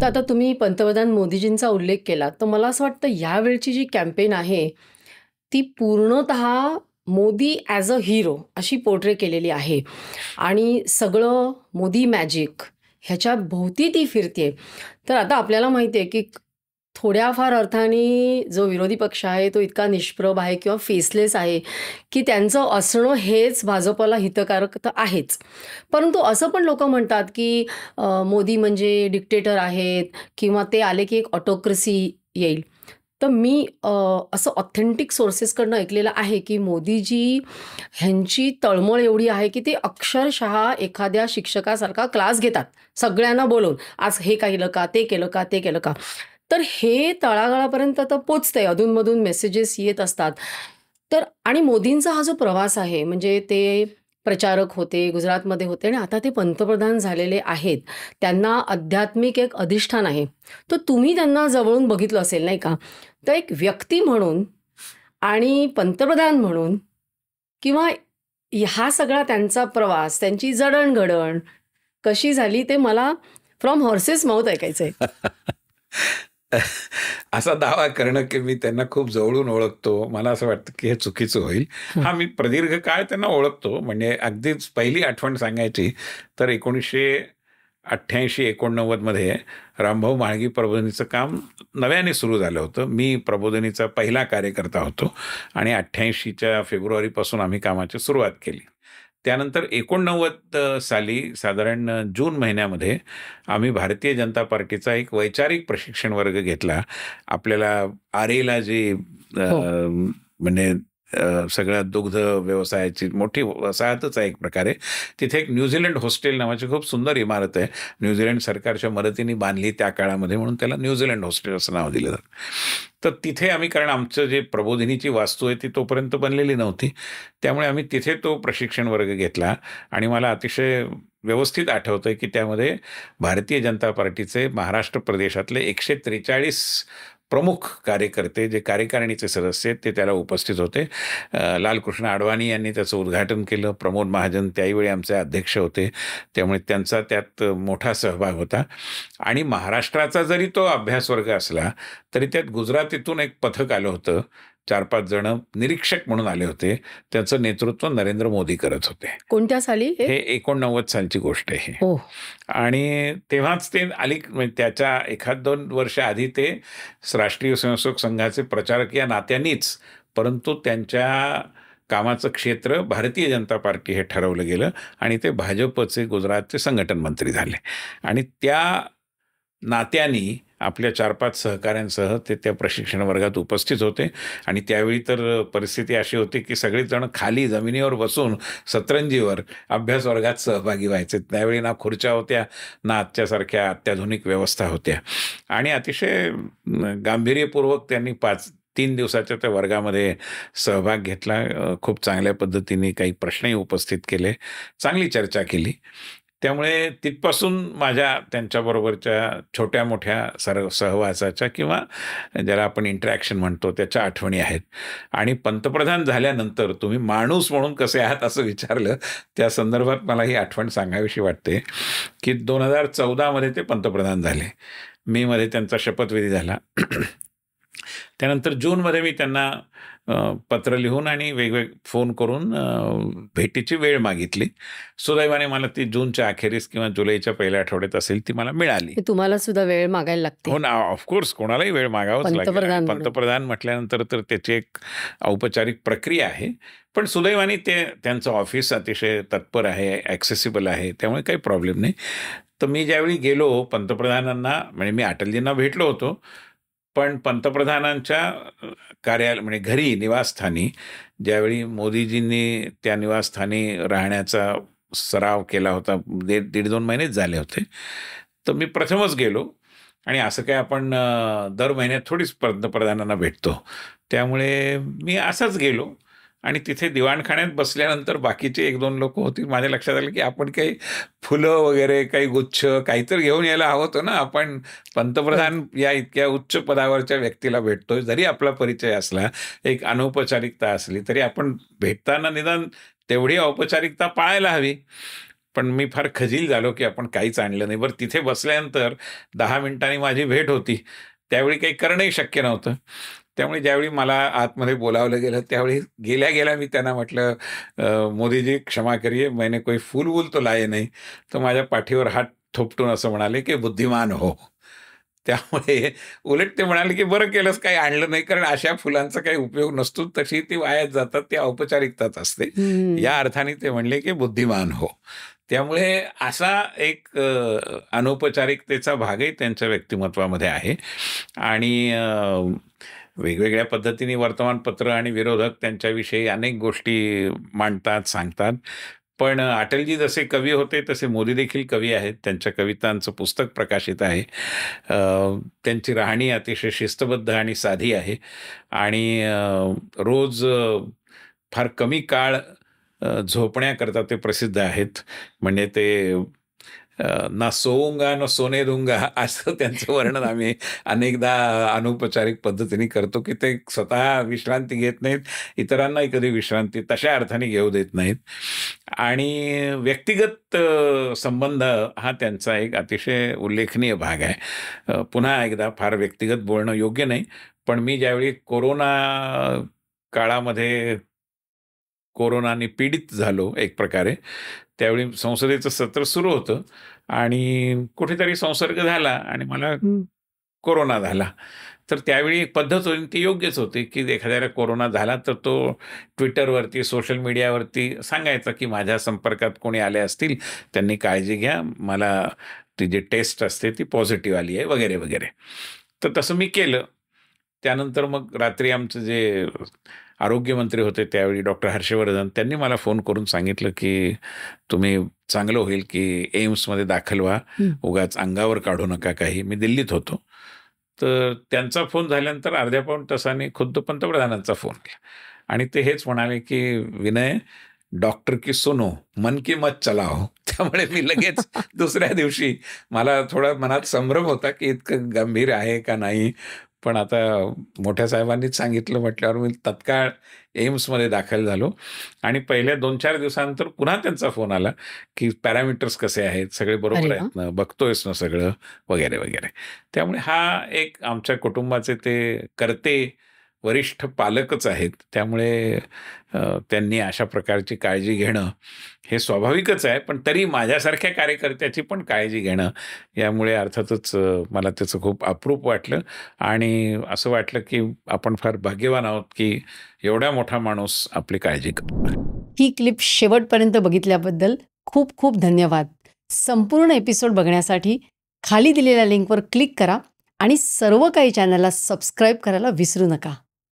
तर आता तुम्ही पंतप्रधान मोदीजींचा उल्लेख केला, तर मला असं वाटतं यावेळची जी कॅम्पेन आहे, ती पूर्णतः मोदी ॲज अ हीरो अशी पोर्ट्रे केलेली आहे आणि सगळं मोदी मॅजिक ह्याच्या भोवती ती फिरते. तर आता आपल्याला माहिती आहे, की थोड्याफार अर्थाने जो विरोधी पक्ष आहे, तो इतका निष्प्रभ आहे किंवा फेसलेस आहे, की त्यांचं असणं हेच भाजपला हितकारक तर आहेच. परंतु असं पण लोकं म्हणतात, की मोदी म्हणजे डिक्टेटर आहेत किंवा ते आले की एक ऑटोक्रेसी येईल. तर मी असं ऑथेंटिक सोर्सेसकडनं ऐकलेलं आहे, की मोदीजी ह्यांची तळमळ एवढी आहे, की ते अक्षरशः एखाद्या शिक्षकासारखा क्लास घेतात. सगळ्यांना बोलवून. आज हे केलं का? ते केलं का? ते केलं का? तर हे तळागाळापर्यंत तर पोहोचतंय. अधून मेसेजेस येत असतात. तर आणि मोदींचा हा जो प्रवास आहे, म्हणजे ते प्रचारक होते, गुजरातमध्ये होते आणि आता ते पंतप्रधान झालेले आहेत. त्यांना आध्यात्मिक एक अधिष्ठान आहे. तर तुम्ही त्यांना जवळून बघितलं असेल नाही का? तर एक व्यक्ती म्हणून आणि पंतप्रधान म्हणून किंवा हा सगळा त्यांचा प्रवास, त्यांची जडण-घडण कशी झाली ते मला फ्रॉम हॉर्सेस माउथ ऐकायचंय. असा दावा करणं की मी त्यांना खूप जवळून ओळखतो, मला असं वाटतं की हे चुकीचं होईल. हं. हां, मी प्रदीर्घ काळ त्यांना ओळखतो. म्हणजे अगदीच पहिली आठवण सांगायची तर 1988-89 मध्ये रामभाऊ म्हाळगी प्रबोधिनीचं काम नव्याने सुरू झालं होतं. मी प्रबोधिनीचा पहिला कार्यकर्ता होतो आणि 88च्या फेब्रुवारीपासून आम्ही कामाची सुरुवात केली. त्यानंतर 89 साली साधारण जून महिन्यामध्ये आम्ही भारतीय जनता पार्टीचा एक वैचारिक प्रशिक्षण वर्ग घेतला. आपल्याला आरेला जी हो. म्हणजे सगळ्या दुग्ध व्यवसायाची मोठी वसाहतच आहे एक प्रकारे. तिथे एक न्यूझीलंड हॉस्टेल नावाची खूप सुंदर इमारत आहे. न्यूझीलंड सरकारच्या मदतीने बांधली त्या काळामध्ये, म्हणून त्याला न्यूझीलंड हॉस्टेल असं नाव दिलं जातं. तर तिथे आम्ही, कारण आमचं जे प्रबोधिनीची वास्तू आहे ती तोपर्यंत बनलेली नव्हती, त्यामुळे आम्ही तिथे तो प्रशिक्षण वर्ग घेतला आणि मला अतिशय व्यवस्थित आठवतंय की त्यामध्ये भारतीय जनता पार्टीचे महाराष्ट्र प्रदेशातले 143 प्रमुख कार्यकर्ते, जे कार्यकारिणीचे सदस्य आहेत, ते त्याला उपस्थित होते. लालकृष्ण अडवाणी यांनी त्याचं उद्घाटन केलं. प्रमोद महाजन त्यावेळी आमचे अध्यक्ष होते, त्यामुळे त्यांचा त्यात मोठा सहभाग होता. आणि महाराष्ट्राचा जरी तो अभ्यासवर्ग असला तरी त्यात गुजरातीतून एक पथक आलं होतं. 4-5 जण निरीक्षक म्हणून आले होते. त्याचं नेतृत्व नरेंद्र मोदी करत होते. कोणत्या साली हे? हे 89 सालची गोष्ट आहे. ओह! आणि तेव्हाच ते म्हणजे त्याच्या 1-2 वर्ष आधी ते राष्ट्रीय स्वयंसेवक संघाचे प्रचारक या नात्यानेच, परंतु त्यांच्या कामाचं क्षेत्र भारतीय जनता पार्टी हे ठरवलं गेलं आणि ते भाजपचे गुजरातचे संघटन मंत्री झाले. आणि त्या नात्याने आपल्या 4-5 सहकाऱ्यांसह ते त्या प्रशिक्षण वर्गात उपस्थित होते. आणि त्यावेळी तर परिस्थिती अशी होती की सगळेच जण खाली जमिनीवर बसून सतरंजीवर अभ्यास वर्गात सहभागी व्हायचे. त्यावेळी ना खुर्च्या होत्या, ना आजच्यासारख्या अत्याधुनिक व्यवस्था होत्या. आणि अतिशय गांभीर्यपूर्वक त्यांनी 3 दिवसाच्या त्या वर्गामध्ये सहभाग घेतला. खूप चांगल्या पद्धतीने काही प्रश्नही उपस्थित केले, चांगली चर्चा केली. त्यामुळे तिथपासून माझ्या त्यांच्याबरोबरच्या छोट्या-मोठ्या सहवासाच्या किंवा ज्याला आपण इंटरॅक्शन म्हणतो त्याच्या आठवणी आहेत. आणि पंतप्रधान झाल्यानंतर तुम्ही माणूस म्हणून कसे आहात असं विचारलं, त्या संदर्भात मला ही आठवण सांगावीशी वाटते की 2014 मध्ये ते पंतप्रधान झाले. मे मध्ये त्यांचा शपथविधी झाला. त्यानंतर जूनमध्ये मी त्यांना पत्र लिहून आणि फोन करून भेटीची वेळ मागितली. सुदैवाने मला ती जूनच्या अखेरीस किंवा जुलैच्या पहिल्या आठवड्यात असेल ती मला मिळाली. की तुम्हाला सुद्धा वेळ मागायला लागते. हो ना, ऑफकोर्स कोणालाही वेळ मागावाच लागेल. पंतप्रधान म्हणून. पंतप्रधान म्हटल्यानंतर तर त्याची एक औपचारिक प्रक्रिया आहे. पण सुदैवाने त्यांचं ऑफिस अतिशय तत्पर आहे, ॲक्सेसिबल आहे, त्यामुळे काही प्रॉब्लेम नाही. तर मी ज्यावेळी गेलो पंतप्रधानांना, म्हणजे मी अटलजींना भेटलो होतो, पण पंतप्रधानांच्या कार्यालय म्हणजे घरी, निवासस्थानी ज्यावेळी मोदीजींनी त्या निवासस्थानी राहण्याचा सराव केला होता, 1.5-2 महिनेच झाले होते, तर मी प्रथमच गेलो. आणि असं काय आपण दर महिन्यात थोडीच पंतप्रधानांना भेटतो, त्यामुळे मी असाच गेलो. आणि तिथे दिवाणखान्यात बसल्यानंतर बाकीचे 1-2 लोक होती. माझ्या लक्षात आलं की आपण काही फुलं वगैरे, काही गुच्छ काहीतरी घेऊन यायला हवं होतं ना. आपण पंतप्रधान या इतक्या उच्च पदावरच्या व्यक्तीला भेटतोय, जरी आपला परिचय असला, एक अनौपचारिकता असली, तरी आपण भेटताना निदान तेवढी औपचारिकता पाळायला हवी. पण मी फार खजील झालो, की आपण काहीच आणलं नाही. बरं तिथे बसल्यानंतर 10 मिनिटांनी माझी भेट होती. त्यावेळी काही करणंही शक्य नव्हतं. त्यामुळे ज्यावेळी मला आतमध्ये बोलावलं गेलं, त्यावेळी गेल्या-गेल्या मी त्यांना म्हटलं, "मोदीजी क्षमा करिये, मैंने कोई फूल-वूल तो लाए नहीं." तर माझ्या पाठीवर हात थोपटून असं म्हणाले, की "बुद्धिमान हो." त्यामुळे उलट ते म्हणाले, की "बरं केलंस काही आणलं नाही." कारण अशा फुलांचा काही उपयोग नसतो. तशी ती वायाच जातात. ती औपचारिकताच असते. हं. या अर्थाने ते म्हणले, की "बुद्धिमान हो." त्यामुळे असा एक अनौपचारिकतेचा भागही त्यांच्या व्यक्तिमत्त्वामध्ये आहे. आणि वेगवेगळ्या पद्धतीने वर्तमानपत्र आणि विरोधक त्यांच्याविषयी अनेक गोष्टी मांडतात, सांगतात. पण अटलजी जसे कवी होते तसे मोदी देखील कवी आहेत. त्यांच्या कवितांचं पुस्तक प्रकाशित आहे. त्यांची राहणी अतिशय शिस्तबद्ध आणि साधी आहे. आणि रोज फार कमी काळ झोपण्याकरता ते प्रसिद्ध आहेत. म्हणजे ते ना सोऊंगा ना सोने दूंगा असं त्यांचं वर्णन आम्ही अनेकदा अनौपचारिक पद्धतीने करतो, की ते स्वतः विश्रांती घेत नाहीत, इतरांनाही कधी विश्रांती तशा अर्थाने घेऊ देत नाहीत. आणि व्यक्तिगत संबंध हा त्यांचा एक अतिशय उल्लेखनीय भाग आहे. पुन्हा एकदा फार व्यक्तिगत बोलणं योग्य नाही, पण मी ज्यावेळी कोरोना काळामध्ये कोरोनाने पीडित झालो एक प्रकारे, त्यावेळी संसदेचं सत्र सुरू होतं आणि कुठेतरी संसर्ग झाला आणि मला हं. कोरोना झाला. तर त्यावेळी एक पद्धत होती ती योग्यच होती, की एखाद्याला कोरोना झाला तर तो Twitterवरती, सोशल मीडियावरती सांगायचा, की माझ्या संपर्कात कोणी आले असतील, त्यांनी काळजी घ्या. मला ती जी टेस्ट असते ती पॉझिटिव्ह आली आहे वगैरे, वगैरे. तर तसं मी केलं. त्यानंतर मग रात्री आमचे जे आरोग्यमंत्री होते त्यावेळी डॉक्टर हर्षवर्धन त्यांनी मला फोन करून सांगितलं, की तुम्ही चांगलं होईल, की एम्समध्ये दाखल व्हा. हं. उगाच अंगावर काढू नका काही. मी दिल्लीत होतो. तर त्यांचा फोन झाल्यानंतर अर्ध्या पाऊण तासाने खुद्द पंतप्रधानांचा फोन केला आणि ते हेच म्हणाले, की "विनय, डॉक्टर की सुनो, मन की मत चलाओ." त्यामुळे मी लगेच दुसऱ्या दिवशी मला थोडा मनात संभ्रम होता, की इतकं गंभीर आहे का नाही? पण आता मोठ्या साहेबांनीच सांगितलं म्हटल्यावर मी तत्काळ एम्समध्ये दाखल झालो आणि पहिल्या 2-4 दिवसानंतर पुन्हा त्यांचा फोन आला, की "पॅरामीटर्स कसे आहेत? सगळे बरोबर अरे आहेत वाह! ना? बघतोयस ना सगळं?" वगैरे, वगैरे. त्यामुळे हा एक आमच्या कुटुंबाचे ते कर्ते, वरिष्ठ पालकच आहेत. त्यामुळे त्यांनी अशा प्रकारची काळजी घेणं हे स्वाभाविकच आहे. पण तरी माझ्यासारख्या कार्यकर्त्याची पण काळजी घेणं, यामुळे अर्थातच मला त्याचं खूप अप्रूप वाटलं आणि असं वाटलं, की आपण फार भाग्यवान आहोत, की एवढा मोठा माणूस आपली काळजी करतो. ही क्लिप शेवटपर्यंत बघितल्याबद्दल खूप खूप धन्यवाद. संपूर्ण एपिसोड बघण्यासाठी खाली दिलेल्या लिंकवर क्लिक करा आणि सर्व काही चॅनलला सबस्क्राईब करायला विसरू नका.